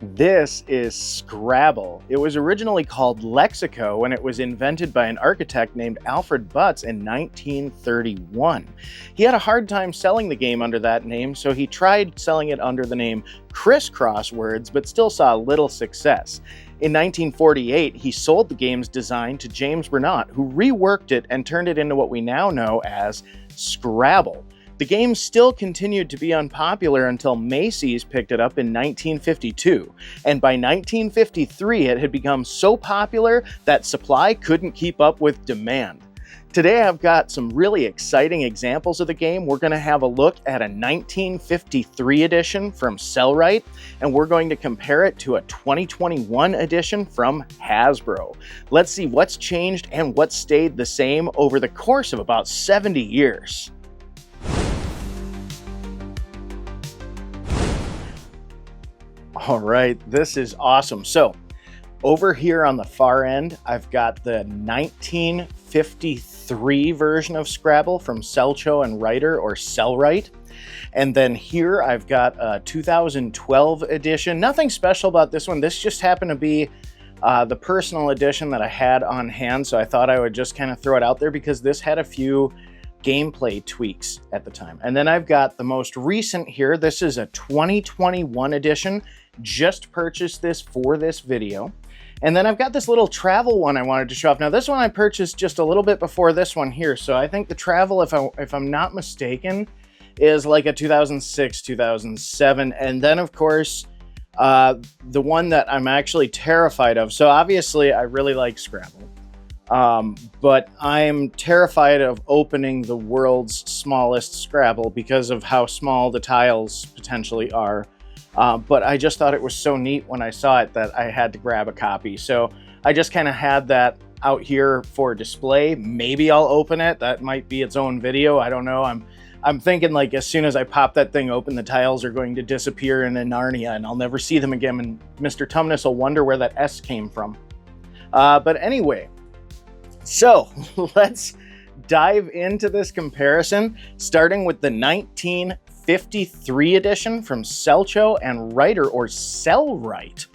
This is Scrabble. It was originally called Lexiko when it was invented by an architect named Alfred Butts in 1931. He had a hard time selling the game under that name, so he tried selling it under the name Criss Cross Words, but still saw little success. In 1948, he sold the game's design to James Brunot, who reworked it and turned it into what we now know as Scrabble. The game still continued to be unpopular until Macy's picked it up in 1952, and by 1953 it had become so popular that supply couldn't keep up with demand. Today I've got some really exciting examples of the game. We're going to have a look at a 1953 edition from Selright, and we're going to compare it to a 2021 edition from Hasbro. Let's see what's changed and what stayed the same over the course of about 70 years. All right, this is awesome. So over here on the far end, I've got the 1953 version of Scrabble from Selcho and Writer, or Selright. And then here I've got a 2012 edition. Nothing special about this one. This just happened to be the personal edition that I had on hand. So I thought I would just kind of throw it out there because this had a few gameplay tweaks at the time. And then I've got the most recent here. This is a 2021 edition. Just purchased this for this video. And then I've got this little travel one I wanted to show off. Now this one I purchased just a little bit before this one here. So I think the travel, if I'm not mistaken, is like a 2006, 2007. And then of course, the one that I'm actually terrified of. So obviously I really like Scrabble. But I'm terrified of opening the world's smallest Scrabble because of how small the tiles potentially are. But I just thought it was so neat when I saw it that I had to grab a copy. So I just kind of had that out here for display. Maybe I'll open it. That might be its own video. I don't know. I'm thinking like as soon as I pop that thing open, the tiles are going to disappear in Narnia and I'll never see them again. And Mr. Tumnus will wonder where that S came from. But anyway, so let's dive into this comparison, starting with the 1953 edition from Selcho and Writer, or Selright.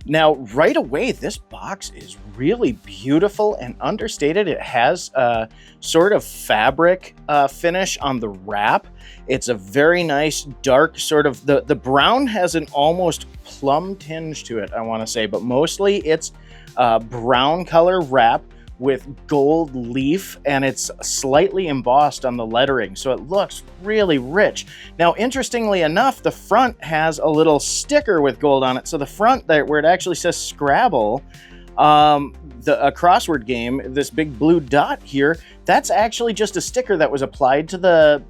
Now, right away, this box is really beautiful and understated. It has a sort of fabric finish on the wrap. It's a very nice dark sort of, the brown has an almost plum tinge to it, I want to say, but mostly it's brown color wrap with gold leaf, and it's slightly embossed on the lettering, so it looks really rich. Now, interestingly enough, the front has a little sticker with gold on it. So the front there, where it actually says Scrabble, a crossword game, this big blue dot here, that's actually just a sticker that was applied to the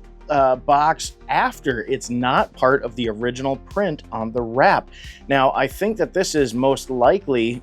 box after. It's not part of the original print on the wrap. Now, I think that this is most likely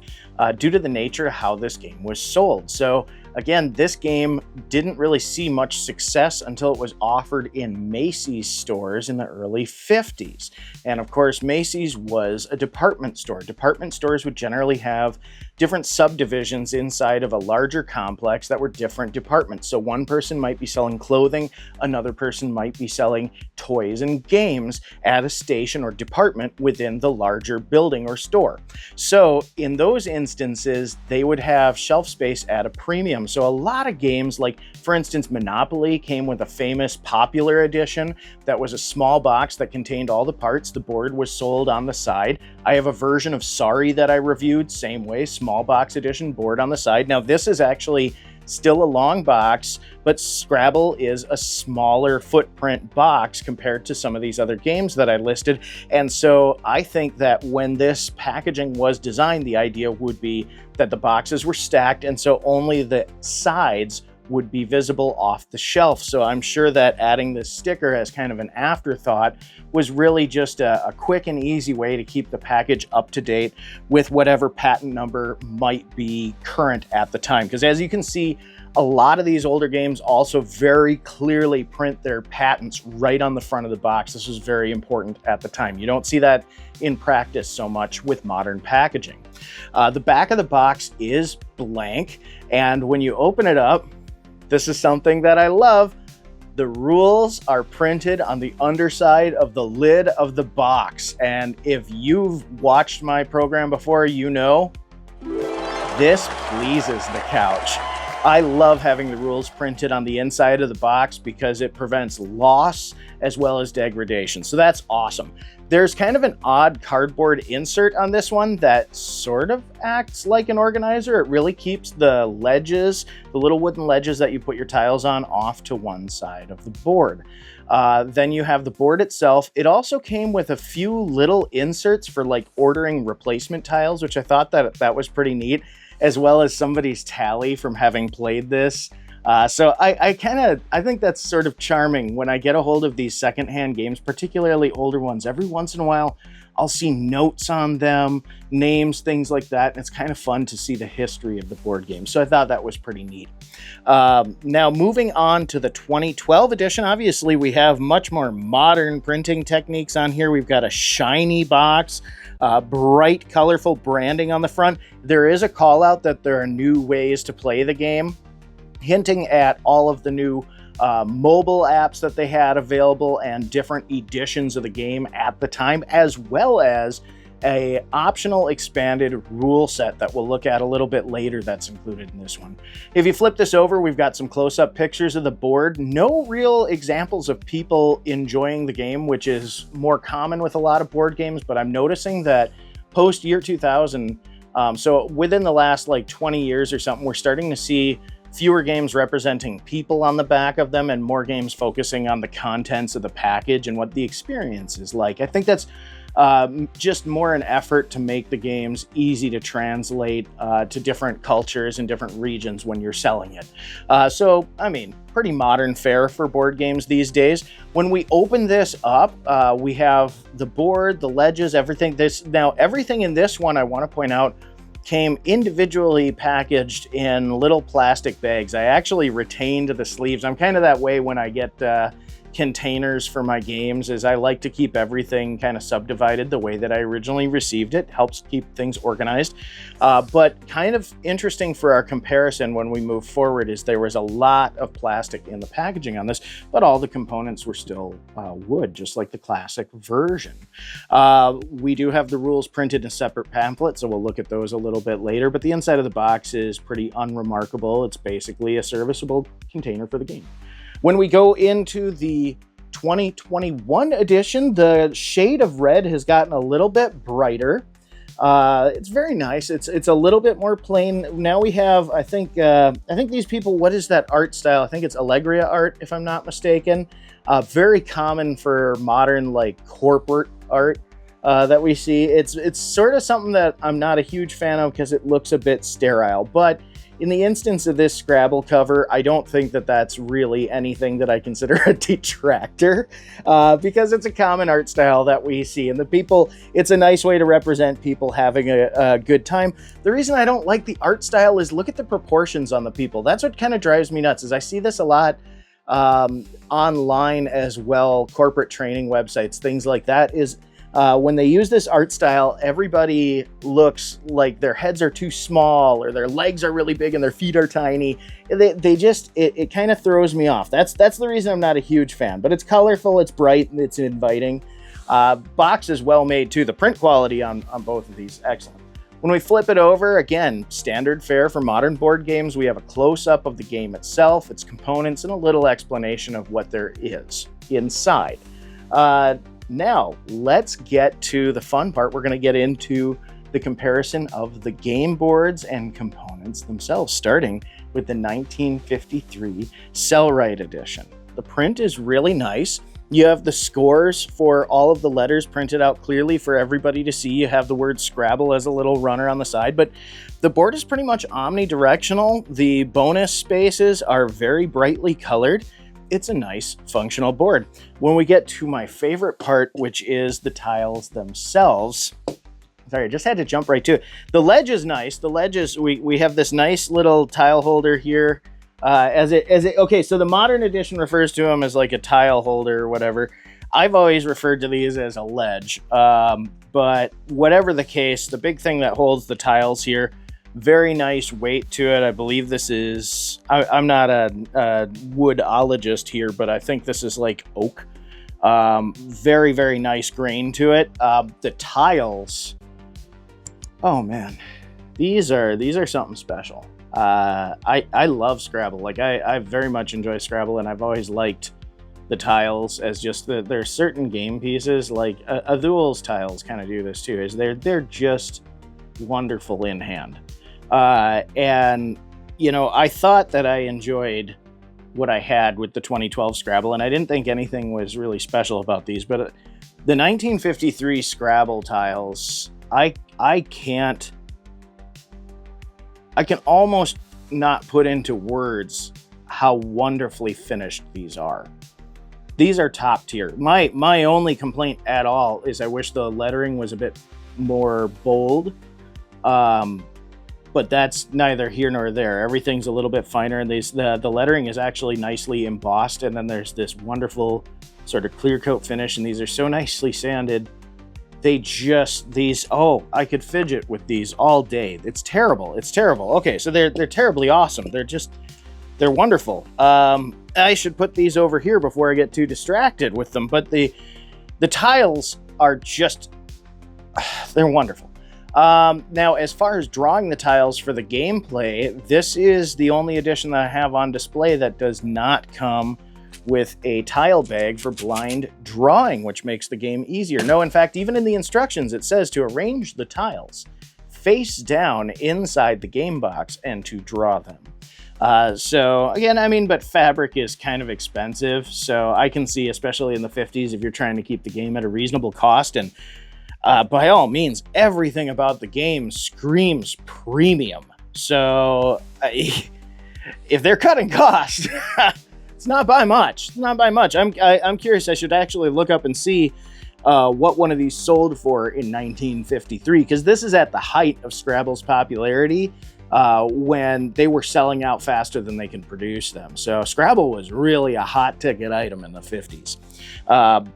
due to the nature of how this game was sold. So again, this game didn't really see much success until it was offered in Macy's stores in the early 50s. And of course, Macy's was a department store. Department stores would generally have different subdivisions inside of a larger complex that were different departments. So one person might be selling clothing, another person might be selling toys and games at a station or department within the larger building or store. So in those instances, they would have shelf space at a premium. So a lot of games, like for instance, Monopoly came with a famous popular edition that was a small box that contained all the parts. The board was sold on the side. I have a version of Sorry that I reviewed, same way, small box edition, board on the side. Now this is actually still a long box, but Scrabble is a smaller footprint box compared to some of these other games that I listed. And so I think that when this packaging was designed, the idea would be that the boxes were stacked, and so only the sides would be visible off the shelf. So I'm sure that adding this sticker as kind of an afterthought was really just a quick and easy way to keep the package up to date with whatever patent number might be current at the time. Because as you can see, a lot of these older games also very clearly print their patents right on the front of the box. This was very important at the time. You don't see that in practice so much with modern packaging. The back of the box is blank, and when you open it up, this is something that I love. The rules are printed on the underside of the lid of the box. And if you've watched my program before, you know this pleases the couch. I love having the rules printed on the inside of the box because it prevents loss as well as degradation. So that's awesome. There's kind of an odd cardboard insert on this one that sort of acts like an organizer. It really keeps the ledges, the little wooden ledges that you put your tiles on, off to one side of the board. Then you have the board itself. It also came with a few little inserts for like ordering replacement tiles, which I thought that was pretty neat, as well as somebody's tally from having played this. So I think that's sort of charming when I get a hold of these secondhand games, particularly older ones. Every once in a while, I'll see notes on them, names, things like that. And it's kind of fun to see the history of the board game. So I thought that was pretty neat. Now moving on to the 2012 edition, obviously we have much more modern printing techniques on here. We've got a shiny box, bright, colorful branding on the front. There is a call out that there are new ways to play the game, hinting at all of the new mobile apps that they had available and different editions of the game at the time, as well as a optional expanded rule set that we'll look at a little bit later that's included in this one. If you flip this over, we've got some close-up pictures of the board. No real examples of people enjoying the game, which is more common with a lot of board games, but I'm noticing that post year 2000, so within the last like 20 years or something, we're starting to see fewer games representing people on the back of them and more games focusing on the contents of the package and what the experience is like. I think that's just more an effort to make the games easy to translate to different cultures and different regions when you're selling it. So, I mean, pretty modern fare for board games these days. When we open this up, we have the board, the ledges, everything. Now, everything in this one, I want to point out, came individually packaged in little plastic bags. I actually retained the sleeves. I'm kind of that way when I get containers for my games, is I like to keep everything kind of subdivided the way that I originally received it. Helps keep things organized. But kind of interesting for our comparison when we move forward is there was a lot of plastic in the packaging on this, but all the components were still wood, just like the classic version. We do have the rules printed in a separate pamphlet, so we'll look at those a little bit later, but the inside of the box is pretty unremarkable. It's basically a serviceable container for the game. When we go into the 2021 edition, the shade of red has gotten a little bit brighter. It's very nice. It's a little bit more plain. Now we have, I think these people, what is that art style? I think it's Allegria art, if I'm not mistaken. Very common for modern, like, corporate art that we see. It's sort of something that I'm not a huge fan of because it looks a bit sterile, but in the instance of this Scrabble cover, I don't think that that's really anything that I consider a detractor, because it's a common art style that we see. And it's a nice way to represent people having a good time. The reason I don't like the art style is look at the proportions on the people. That's what kind of drives me nuts, is I see this a lot online as well, corporate training websites, things like that, is when they use this art style, everybody looks like their heads are too small or their legs are really big and their feet are tiny. It kind of throws me off. That's the reason I'm not a huge fan, but it's colorful, it's bright, and it's inviting. Box is well made too. The print quality on both of these, excellent. When we flip it over, again, standard fare for modern board games. We have a close-up of the game itself, its components, and a little explanation of what there is inside. Now, let's get to the fun part. We're going to get into the comparison of the game boards and components themselves, starting with the 1953 Selright edition. The print is really nice. You have the scores for all of the letters printed out clearly for everybody to see. You have the word Scrabble as a little runner on the side, but the board is pretty much omnidirectional. The bonus spaces are very brightly colored. It's a nice functional board. When we get to my favorite part, which is the tiles themselves, sorry, I just had to jump right to it. The ledge is nice. The ledge is, we have this nice little tile holder here. Okay, so the modern edition refers to them as like a tile holder or whatever. I've always referred to these as a ledge. But whatever the case, the big thing that holds the tiles here, Very nice weight to it. I believe this is, I'm not a woodologist here, but I think this is like oak. Very, very nice grain to it. The tiles, oh man, these are something special. I love Scrabble. Like I very much enjoy Scrabble, and I've always liked the tiles as just there's certain game pieces like Azul's tiles kind of do this too. Is they're just wonderful in hand. And you know, I thought that I enjoyed what I had with the 2012 Scrabble, and I didn't think anything was really special about these, but the 1953 Scrabble tiles, I can almost not put into words how wonderfully finished these are. These are top tier. My only complaint at all is I wish the lettering was a bit more bold. But that's neither here nor there. Everything's a little bit finer, and the lettering is actually nicely embossed, and then there's this wonderful sort of clear coat finish, and these are so nicely sanded. Oh, I could fidget with these all day. It's terrible. It's terrible. Okay, so they're terribly awesome. They're wonderful. I should put these over here before I get too distracted with them, but the tiles are just, they're wonderful. Now, as far as drawing the tiles for the gameplay, this is the only edition that I have on display that does not come with a tile bag for blind drawing, which makes the game easier. No, in fact, even in the instructions, it says to arrange the tiles face down inside the game box and to draw them. So again, I mean, but fabric is kind of expensive, so I can see, especially in the 50s, if you're trying to keep the game at a reasonable cost, and by all means, everything about the game screams premium. So if they're cutting costs, it's not by much. It's not by much. I'm curious. I should actually look up and see what one of these sold for in 1953, because this is at the height of Scrabble's popularity, when they were selling out faster than they can produce them. So Scrabble was really a hot ticket item in the 50s.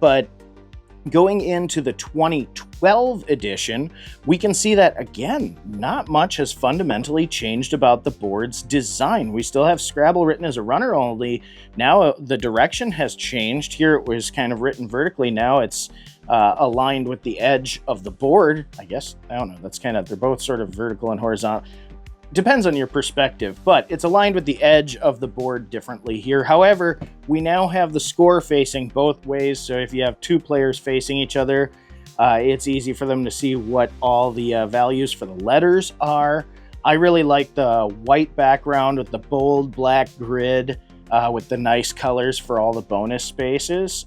But going into the 2012 edition, we can see that, again, not much has fundamentally changed about the board's design. We still have Scrabble written as a runner only. Now the direction has changed. Here it was kind of written vertically. Now it's aligned with the edge of the board. I guess, I don't know, that's kind of, they're both sort of vertical and horizontal. Depends on your perspective, but it's aligned with the edge of the board differently here. However, we now have the score facing both ways, so if you have two players facing each other, it's easy for them to see what all the values for the letters are. I really like the white background with the bold black grid with the nice colors for all the bonus spaces.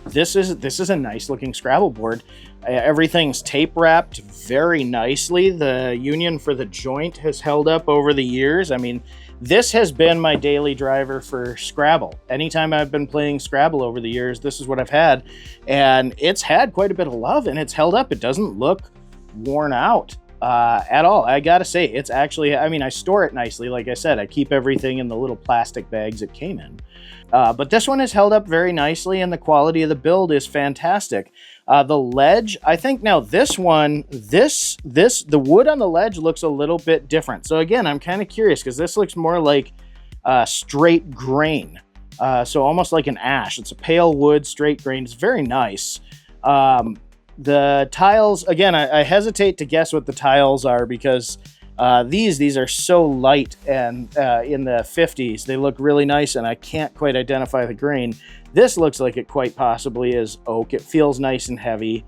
This is a nice looking Scrabble board. Everything's tape wrapped very nicely. The union for the joint has held up over the years. I mean, this has been my daily driver for Scrabble. Anytime I've been playing Scrabble over the years, this is what I've had. And it's had quite a bit of love, and it's held up. It doesn't look worn out at all. I gotta say, it's actually, I mean, I store it nicely. Like I said, I keep everything in the little plastic bags it came in. But this one is held up very nicely, and the quality of the build is fantastic. The ledge, I think now this one, the wood on the ledge looks a little bit different. So again, I'm kind of curious because this looks more like straight grain. So almost like an ash. It's a pale wood, straight grain. It's very nice. The tiles, again, I hesitate to guess what the tiles are because these are so light, and in the 50s, they look really nice, and I can't quite identify the grain. This looks like it quite possibly is oak. It feels nice and heavy.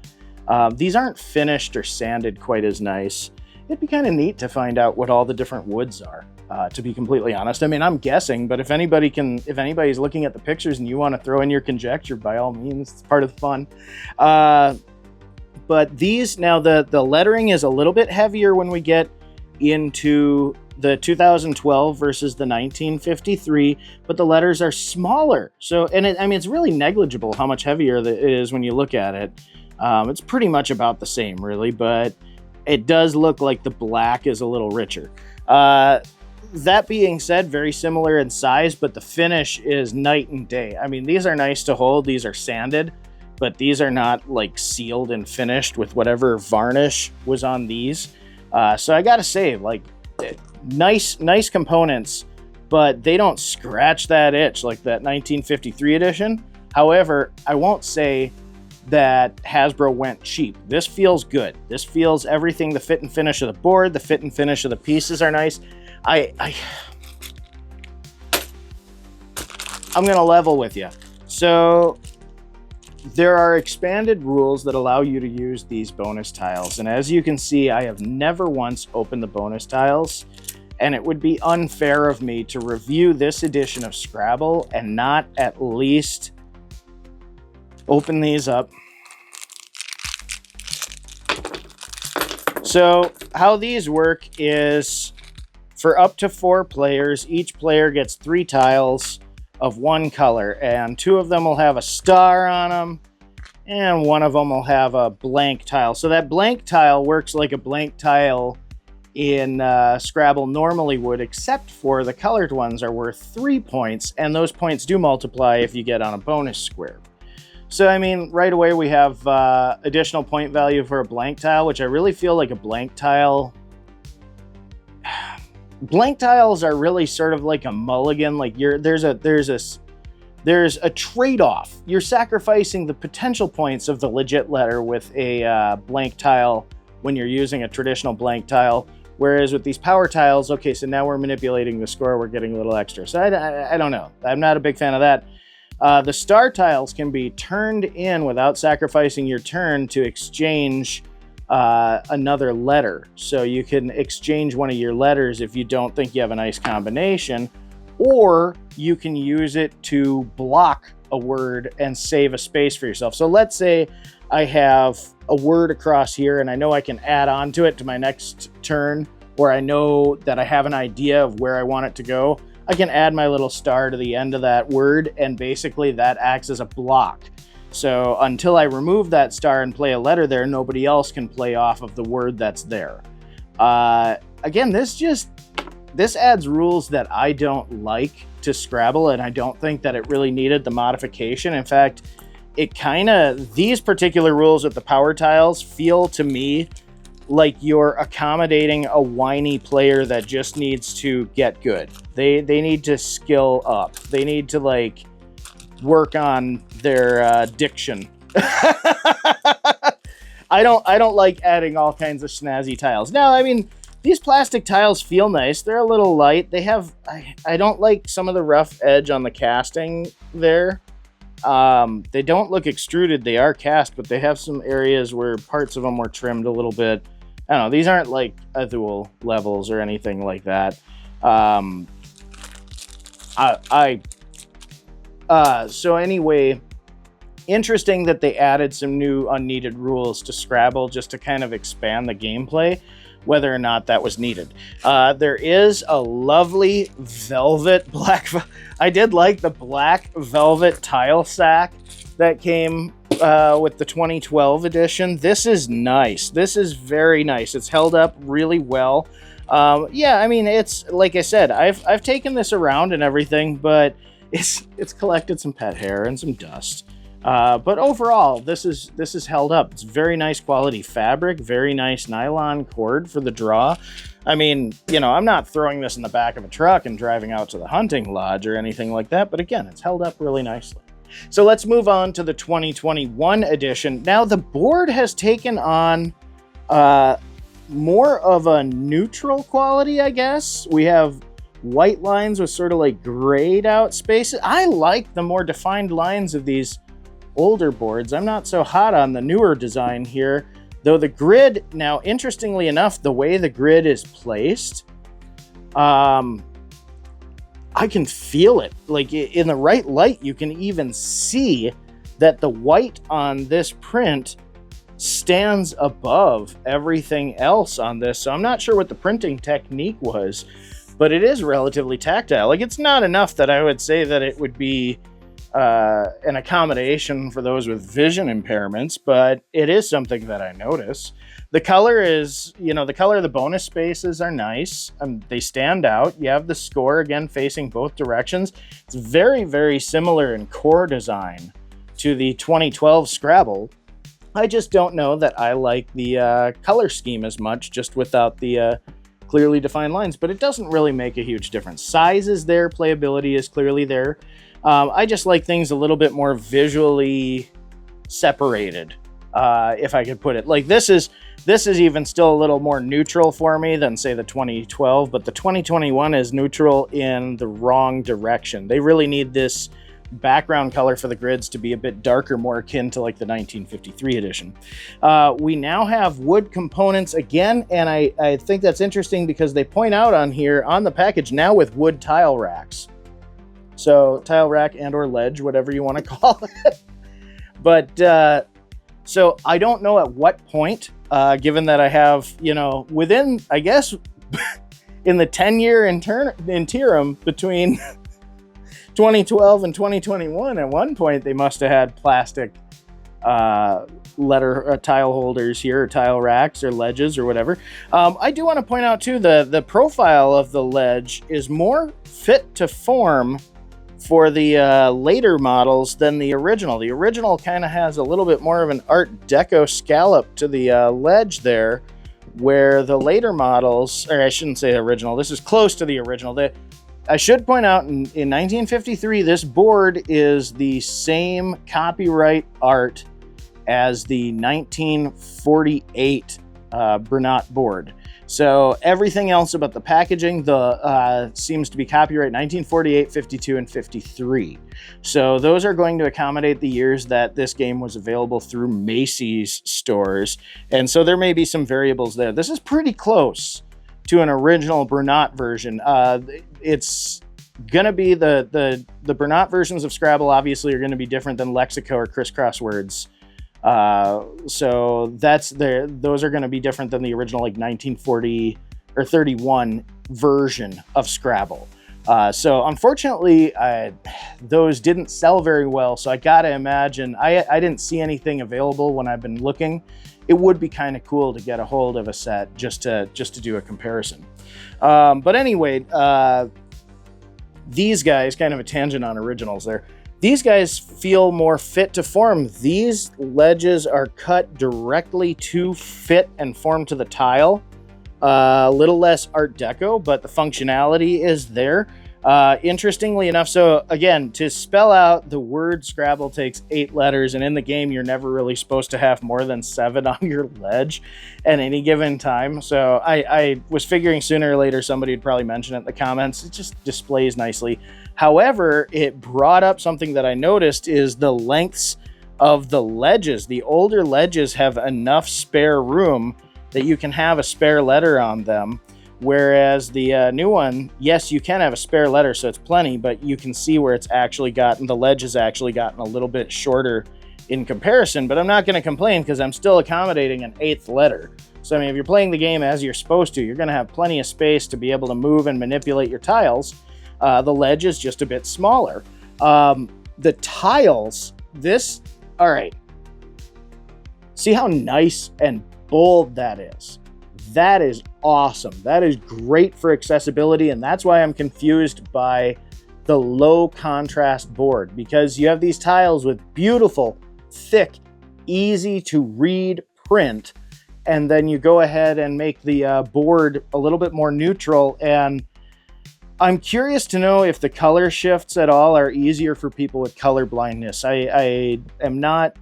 These aren't finished or sanded quite as nice. It'd be kind of neat to find out what all the different woods are, to be completely honest. I mean, I'm guessing, but if anybody's looking at the pictures and you want to throw in your conjecture, by all means, it's part of the fun. But these, now the lettering is a little bit heavier when we get into the 2012 versus the 1953, but the letters are smaller. So, and I mean, it's really negligible how much heavier it is when you look at it. It's pretty much about the same, really, but it does look like the black is a little richer. That being said, very similar in size, but the finish is night and day. I mean, these are nice to hold. These are sanded, but these are not like sealed and finished with whatever varnish was on these. So I gotta say, like, nice components, but they don't scratch that itch like that 1953 edition. However, I won't say that Hasbro went cheap. This feels good. This feels everything. The fit and finish of the board, the fit and finish of the pieces are nice. I'm gonna level with you. So there are expanded rules that allow you to use these bonus tiles. And as you can see, I have never once opened the bonus tiles. And it would be unfair of me to review this edition of Scrabble and not at least open these up. So how these work is for up to 4 players, each player gets 3 tiles of one color, and 2 of them will have a star on them, and 1 of them will have a blank tile. So that blank tile works like a blank tile in Scrabble normally would, except for the colored ones are worth 3 points, and those points do multiply if you get on a bonus square. So, I mean, right away we have additional point value for a blank tile, which I really feel like a blank tile... Blank tiles are really sort of like a mulligan. Like there's a trade-off. You're sacrificing the potential points of the legit letter with a blank tile when you're using a traditional blank tile. Whereas with these power tiles, okay, so now we're manipulating the score, we're getting a little extra. So I don't know. I'm not a big fan of that. The star tiles can be turned in without sacrificing your turn to exchange another letter. So you can exchange one of your letters if you don't think you have a nice combination, or you can use it to block a word and save a space for yourself. So let's say I have a word across here and I know I can add on to it to my next turn, or I know that I have an idea of where I want it to go. I can add my little star to the end of that word, and basically that acts as a block. So until I remove that star and play a letter there, nobody else can play off of the word that's there. Again, this adds rules that I don't like to Scrabble, and I don't think that it really needed the modification. In fact, these particular rules with the power tiles feel to me like you're accommodating a whiny player that just needs to get good. They need to skill up. They need to like work on their diction. I don't like adding all kinds of snazzy tiles. Now, I mean, these plastic tiles feel nice. They're a little light. They have, I don't like some of the rough edge on the casting there. They don't look extruded. They are cast, but they have some areas where parts of them were trimmed a little bit. I don't know. These aren't like Azul levels or anything like that. So anyway, interesting that they added some new unneeded rules to Scrabble just to kind of expand the gameplay, whether or not that was needed. There is a lovely velvet black... I did like the black velvet tile sack that came with the 2012 edition. This is nice. This is very nice. It's held up really well. Yeah, I mean, it's like I said, I've taken this around and everything, but it's collected some pet hair and some dust. But overall, this is held up. It's very nice quality fabric, very nice nylon cord for the draw. I mean, you know, I'm not throwing this in the back of a truck and driving out to the hunting lodge or anything like that, but again, it's held up really nicely. So let's move on to the 2021 edition. Now, the board has taken on more of a neutral quality, I guess. We have white lines with sort of like grayed out spaces. I like the more defined lines of these older boards. I'm not so hot on the newer design here, though the grid, now interestingly enough, the way the grid is placed, I can feel it. Like in the right light, you can even see that the white on this print stands above everything else on this. So I'm not sure what the printing technique was, but it is relatively tactile. Like, it's not enough that I would say that it would be an accommodation for those with vision impairments, but it is something that I notice. The color is, you know, the color of the bonus spaces are nice. They stand out. You have the score again facing both directions. It's very, very similar in core design to the 2012 Scrabble. I just don't know that I like the color scheme as much, just without the clearly defined lines, but it doesn't really make a huge difference. Size is there, playability is clearly there. I just like things a little bit more visually separated, if I could put it. Like this is even still a little more neutral for me than, say, the 2012, but the 2021 is neutral in the wrong direction. They really need this background color for the grids to be a bit darker, more akin to like the 1953 edition. We now have wood components again, and I think that's interesting because they point out on here on the package now with wood tile racks. So tile rack and or ledge, whatever you want to call it. But so I don't know at what point, given that I have, you know, within, I guess, in the 10-year interim between 2012 and 2021, at one point they must have had plastic letter tile holders here, or tile racks or ledges or whatever. I do want to point out too, the profile of the ledge is more fit to form for the later models than the original. The original kind of has a little bit more of an Art Deco scallop to the ledge there, where the later models, or I shouldn't say original, this is close to the original. I should point out in 1953, this board is the same copyright art as the 1948 Brunot board. So everything else about the packaging seems to be copyright 1948, 52, and 53. So those are going to accommodate the years that this game was available through Macy's stores. And so there may be some variables there. This is pretty close to an original Brunot version. It's going to be the Brunot versions of Scrabble obviously are going to be different than Lexiko or Criss Cross Words. So those are going to be different than the original like 1940 or 31 version of Scrabble. So unfortunately, those didn't sell very well. So I gotta imagine, I didn't see anything available when I've been looking. It would be kind of cool to get a hold of a set just to do a comparison. But anyway, these guys, kind of a tangent on originals there. These guys feel more fit to form. These ledges are cut directly to fit and form to the tile. A little less Art Deco, but the functionality is there. Interestingly enough, so again, to spell out the word Scrabble takes 8 letters, and in the game you're never really supposed to have more than 7 on your ledge at any given time. So I was figuring sooner or later somebody would probably mention it in the comments. It just displays nicely. However, it brought up something that I noticed is the lengths of the ledges. The older ledges have enough spare room that you can have a spare letter on them. Whereas the new one, yes, you can have a spare letter, so it's plenty, but you can see where the ledge has actually gotten a little bit shorter in comparison, but I'm not going to complain because I'm still accommodating an 8th letter. So, I mean, if you're playing the game as you're supposed to, you're going to have plenty of space to be able to move and manipulate your tiles. The ledge is just a bit smaller. The tiles, all right. See how nice and bold that is? That is awesome. That is great for accessibility, and that's why I'm confused by the low contrast board, because you have these tiles with beautiful, thick, easy to read print, and then you go ahead and make the board a little bit more neutral. And I'm curious to know if the color shifts at all are easier for people with color blindness. I am not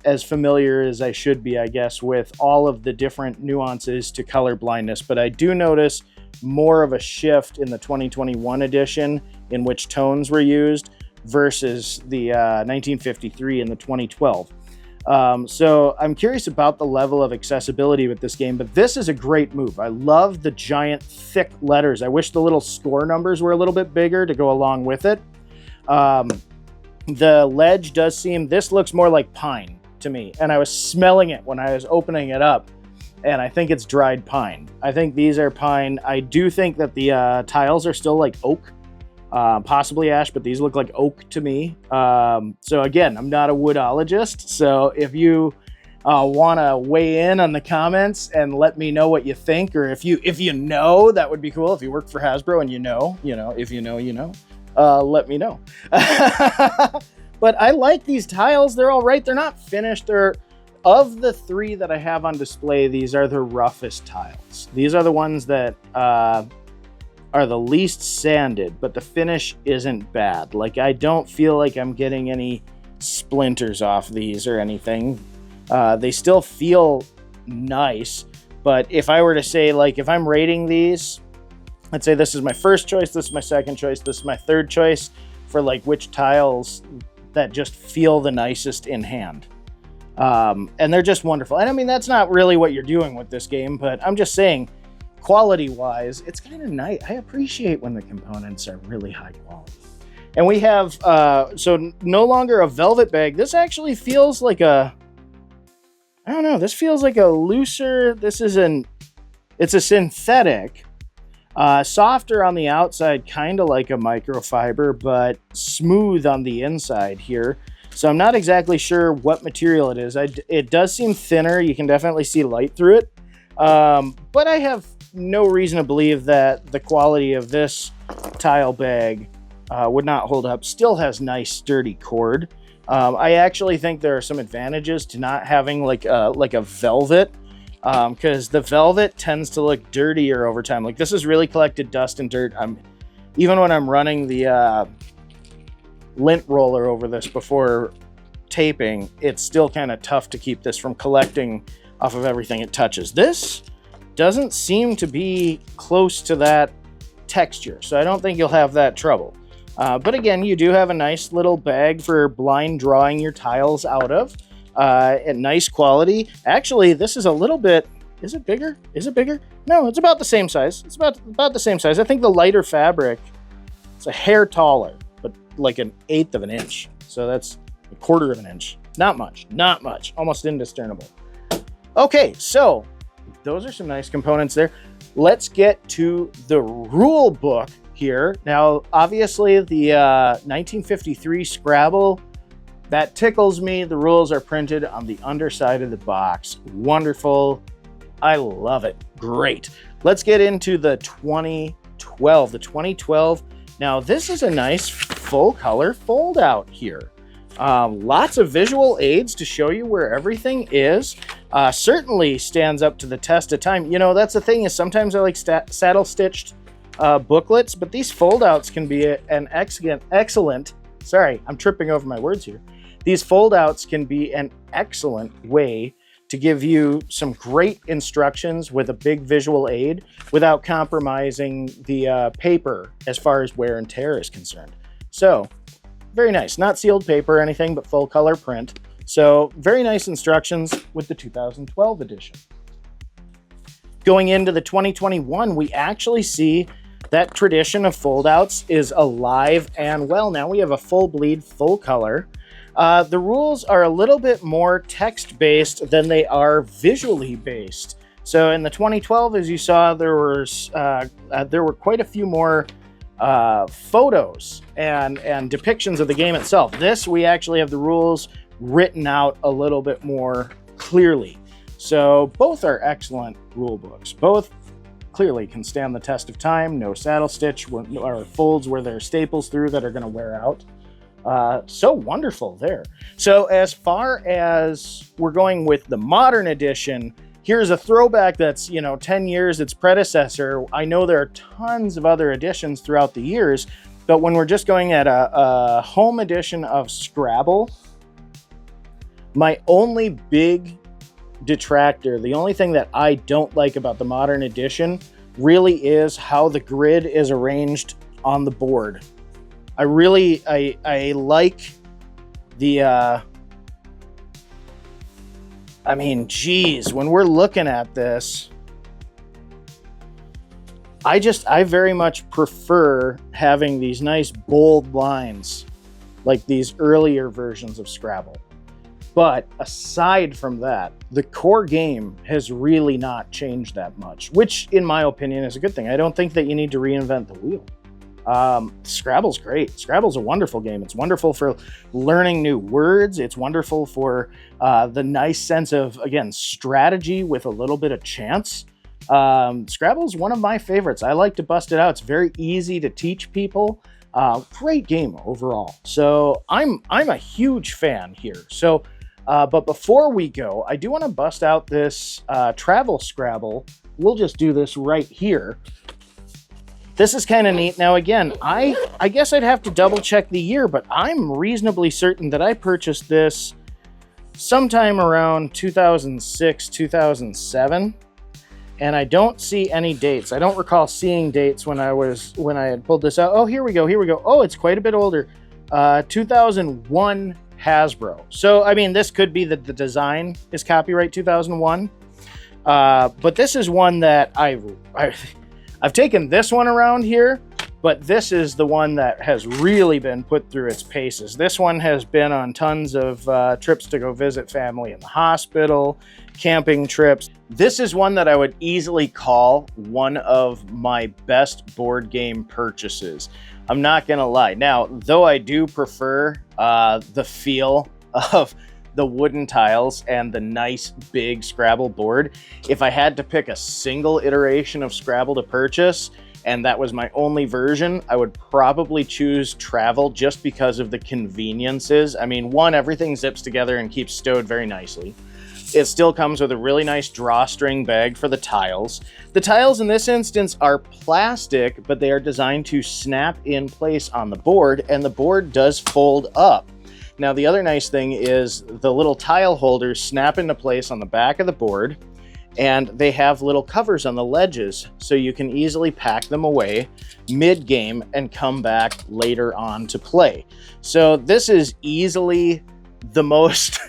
as familiar as I should be, I guess, with all of the different nuances to color blindness, but I do notice more of a shift in the 2021 edition in which tones were used versus the 1953 and the 2012. So I'm curious about the level of accessibility with this game, but this is a great move. I love the giant thick letters. I wish the little score numbers were a little bit bigger to go along with it. The ledge does seem, this looks more like pine to me, and I was smelling it when I was opening it up, and I think it's dried pine. I think these are pine. I do think that the tiles are still like oak, possibly ash, but these look like oak to me. So again, I'm not a woodologist, so if you want to weigh in on the comments and let me know what you think, or if you know, that would be cool. If you work for Hasbro and if you know, let me know. But I like these tiles. They're all right. They're not finished. They're of the 3 that I have on display, these are the roughest tiles. These are the ones that are the least sanded, but the finish isn't bad. Like, I don't feel like I'm getting any splinters off these or anything. They still feel nice, but if I were to say, like, if I'm rating these, I'd say this is my first choice, this is my second choice, this is my third choice for like which tiles that just feel the nicest in hand. And they're just wonderful. And I mean, that's not really what you're doing with this game, but I'm just saying, quality-wise, it's kind of nice. I appreciate when the components are really high quality. And we have, so no longer a velvet bag. This actually feels like a, I don't know, this feels like a looser, it's a synthetic, softer on the outside, kind of like a microfiber, but smooth on the inside here. So I'm not exactly sure what material it is. It does seem thinner. You can definitely see light through it. But I have no reason to believe that the quality of this tile bag would not hold up. Still has nice sturdy cord. I actually think there are some advantages to not having like a velvet, because the velvet tends to look dirtier over time. Like, this has really collected dust and dirt. Even when I'm running the lint roller over this before taping, it's still kind of tough to keep this from collecting off of everything it touches. This doesn't seem to be close to that texture, so I don't think you'll have that trouble. But again, you do have a nice little bag for blind drawing your tiles out of, and nice quality. Actually, this is a little bit, is it bigger? Is it bigger? No, it's about the same size. It's about the same size. I think the lighter fabric, it's a hair taller, but like 1/8 of an inch. So that's 1/4 of an inch. Not much, not much, almost indiscernible. Okay, so those are some nice components there. Let's get to the rule book here. Now, obviously, the 1953 Scrabble, that tickles me. The rules are printed on the underside of the box. Wonderful. I love it. Great. Let's get into the 2012. The 2012. Now, this is a nice full color fold out here. Lots of visual aids to show you where everything is. Certainly stands up to the test of time. You know, that's the thing, is sometimes I like saddle stitched booklets, but these fold outs can be an excellent, sorry, I'm tripping over my words here. These fold outs can be an excellent way to give you some great instructions with a big visual aid without compromising the paper as far as wear and tear is concerned. So, very nice. Not sealed paper or anything, but full color print. So, very nice instructions with the 2012 edition. Going into the 2021, we actually see that tradition of foldouts is alive and well. Now we have a full bleed, full color. The rules are a little bit more text-based than they are visually based. So in the 2012, as you saw, there were quite a few more photos and depictions of the game itself. This, we actually have the rules written out a little bit more clearly. So both are excellent rule books. Both clearly can stand the test of time. No saddle stitch or folds where there are staples through that are going to wear out. So wonderful there. So as far as we're going with the modern edition, here's a throwback that's, 10 years its predecessor. I know there are tons of other editions throughout the years, but when we're just going at a home edition of Scrabble, my only big detractor, the only thing that I don't like about the modern edition really is how the grid is arranged on the board. I like the, when we're looking at this, I very much prefer having these nice bold lines like these earlier versions of Scrabble. But aside from that, the core game has really not changed that much, which in my opinion is a good thing. I don't think that you need to reinvent the wheel. Scrabble's great. Scrabble's a wonderful game. It's wonderful for learning new words. It's wonderful for the nice sense of, again, strategy with a little bit of chance. Scrabble's one of my favorites. I like to bust it out. It's very easy to teach people. Great game overall. So I'm a huge fan here. So But before we go, I do want to bust out this travel Scrabble. We'll just do this right here. This is kind of neat. Now, again, I guess I'd have to double check the year, but I'm reasonably certain that I purchased this sometime around 2006, 2007. And I don't see any dates. I don't recall seeing dates when I had pulled this out. Oh, here we go. Oh, it's quite a bit older. 2001 Hasbro. So, I mean, this could be that the design is copyright 2001. But this is one that I've taken this one around here, but this is the one that has really been put through its paces. This one has been on tons of trips to go visit family in the hospital, camping trips. This is one that I would easily call one of my best board game purchases. I'm not gonna lie. Now, though I do prefer the feel of the wooden tiles and the nice big Scrabble board, if I had to pick a single iteration of Scrabble to purchase, and that was my only version, I would probably choose Travel just because of the conveniences. I mean, one, everything zips together and keeps stowed very nicely. It still comes with a really nice drawstring bag for the tiles. The tiles in this instance are plastic, but they are designed to snap in place on the board, and the board does fold up. Now, the other nice thing is the little tile holders snap into place on the back of the board, and they have little covers on the ledges, so you can easily pack them away mid-game and come back later on to play. So this is easily the most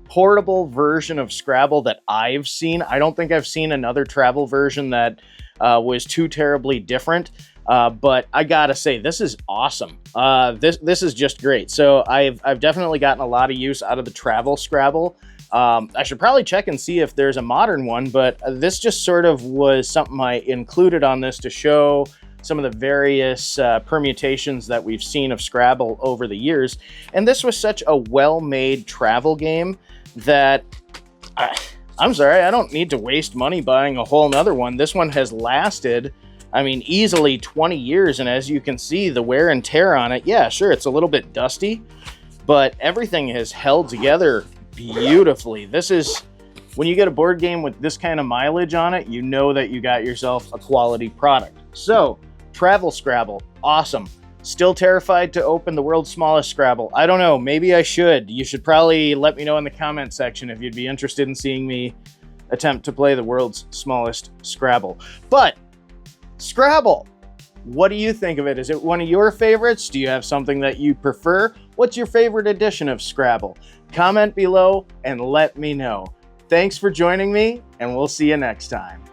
portable version of Scrabble that I've seen. I don't think I've seen another travel version that was too terribly different. But I gotta say, this is awesome. This is just great. So I've definitely gotten a lot of use out of the travel Scrabble. I should probably check and see if there's a modern one, but this just sort of was something I included on this to show some of the various permutations that we've seen of Scrabble over the years. And this was such a well-made travel game that I'm sorry, I don't need to waste money buying a whole nother one. This one has lasted, I mean, easily 20 years, and as you can see, the wear and tear on it, yeah, sure, it's a little bit dusty, but everything has held together beautifully. This is, when you get a board game with this kind of mileage on it, you know that you got yourself a quality product. So, Travel Scrabble, awesome. Still terrified to open the world's smallest Scrabble. I don't know, maybe I should. You should probably let me know in the comment section if you'd be interested in seeing me attempt to play the world's smallest Scrabble. But Scrabble, what do you think of it? Is it one of your favorites? Do you have something that you prefer? What's your favorite edition of Scrabble? Comment below and let me know. Thanks for joining me, and we'll see you next time.